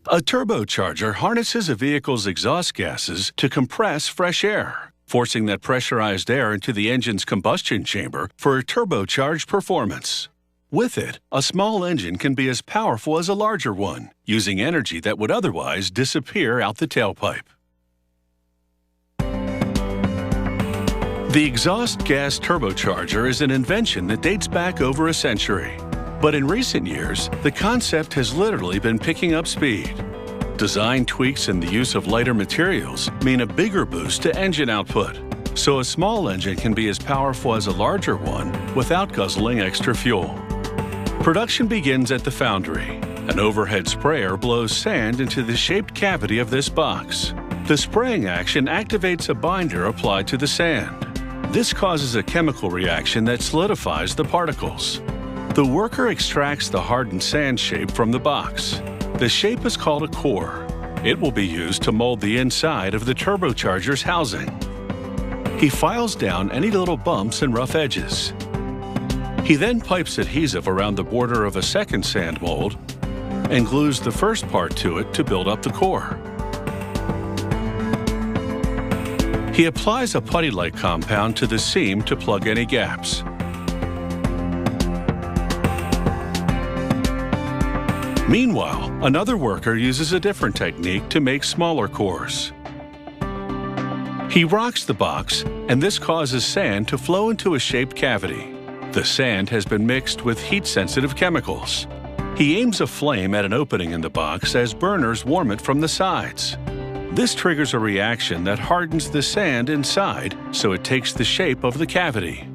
A turbocharger harnesses a vehicle's exhaust gases to compress fresh air, forcing that pressurized air into the engine's combustion chamber for a turbocharged performance. With it, a small engine can be as powerful as a larger one, using energy that would otherwise disappear out the tailpipe. The exhaust gas turbocharger is an invention that dates back over a century. But in recent years, the concept has literally been picking up speed. Design tweaks and the use of lighter materials mean a bigger boost to engine output, so a small engine can be as powerful as a larger one without guzzling extra fuel. Production begins at the foundry. An overhead sprayer blows sand into the shaped cavity of this box. The spraying action activates a binder applied to the sand. This causes a chemical reaction that solidifies the particles. The worker extracts the hardened sand shape from the box. The shape is called a core. It will be used to mold the inside of the turbocharger's housing. He files down any little bumps and rough edges. He then pipes adhesive around the border of a second sand mold and glues the first part to it to build up the core. He applies a putty-like compound to the seam to plug any gaps. Meanwhile, another worker uses a different technique to make smaller cores. He rocks the box, and this causes sand to flow into a shaped cavity. The sand has been mixed with heat-sensitive chemicals. He aims a flame at an opening in the box as burners warm it from the sides. This triggers a reaction that hardens the sand inside so it takes the shape of the cavity.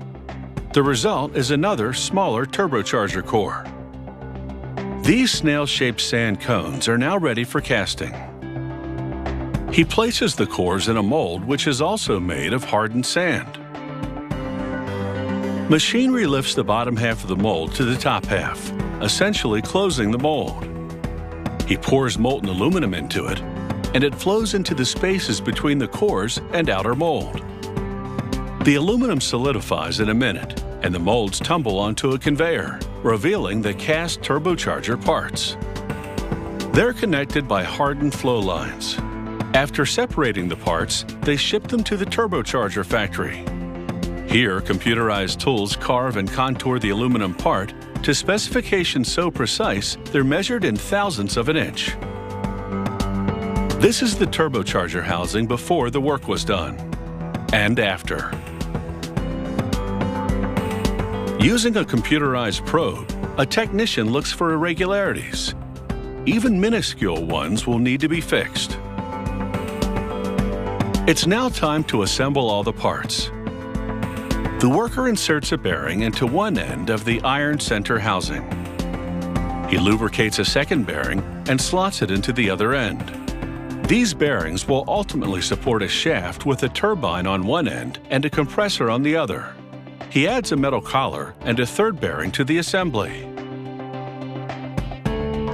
The result is another, smaller turbocharger core. These snail-shaped sand cones are now ready for casting. He places the cores in a mold which is also made of hardened sand. Machinery lifts the bottom half of the mold to the top half, essentially closing the mold. He pours molten aluminum into it, and it flows into the spaces between the cores and outer mold. The aluminum solidifies in a minute, and the molds tumble onto a conveyor, revealing the cast turbocharger parts. They're connected by hardened flow lines. After separating the parts, they ship them to the turbocharger factory. Here, computerized tools carve and contour the aluminum part to specifications so precise they're measured in thousandths of an inch. This is the turbocharger housing before the work was done, and after. Using a computerized probe, a technician looks for irregularities. Even minuscule ones will need to be fixed. It's now time to assemble all the parts. The worker inserts a bearing into one end of the iron center housing. He lubricates a second bearing and slots it into the other end. These bearings will ultimately support a shaft with a turbine on one end and a compressor on the other. He adds a metal collar and a third bearing to the assembly.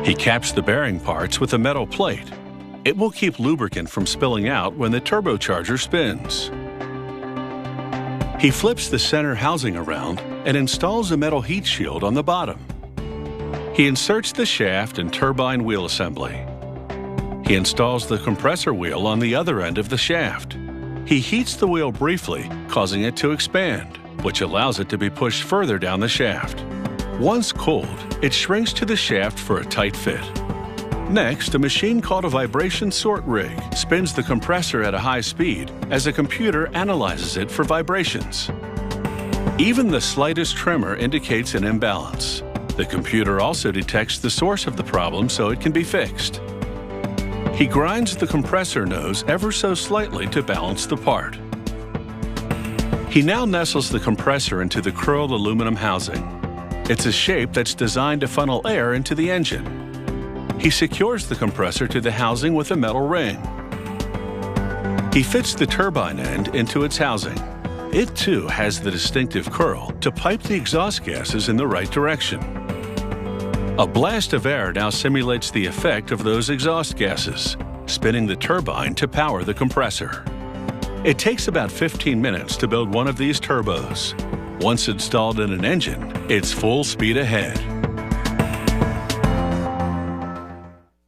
He caps the bearing parts with a metal plate. It will keep lubricant from spilling out when the turbocharger spins. He flips the center housing around and installs a metal heat shield on the bottom. He inserts the shaft and turbine wheel assembly. He installs the compressor wheel on the other end of the shaft. He heats the wheel briefly, causing it to expand, which allows it to be pushed further down the shaft. Once cooled, it shrinks to the shaft for a tight fit. Next, a machine called a vibration sort rig spins the compressor at a high speed as a computer analyzes it for vibrations. Even the slightest tremor indicates an imbalance. The computer also detects the source of the problem so it can be fixed. He grinds the compressor nose ever so slightly to balance the part. He now nestles the compressor into the curled aluminum housing. It's a shape that's designed to funnel air into the engine. He secures the compressor to the housing with a metal ring. He fits the turbine end into its housing. It too has the distinctive curl to pipe the exhaust gases in the right direction. A blast of air now simulates the effect of those exhaust gases, spinning the turbine to power the compressor. It takes about 15 minutes to build one of these turbos. Once installed in an engine, it's full speed ahead.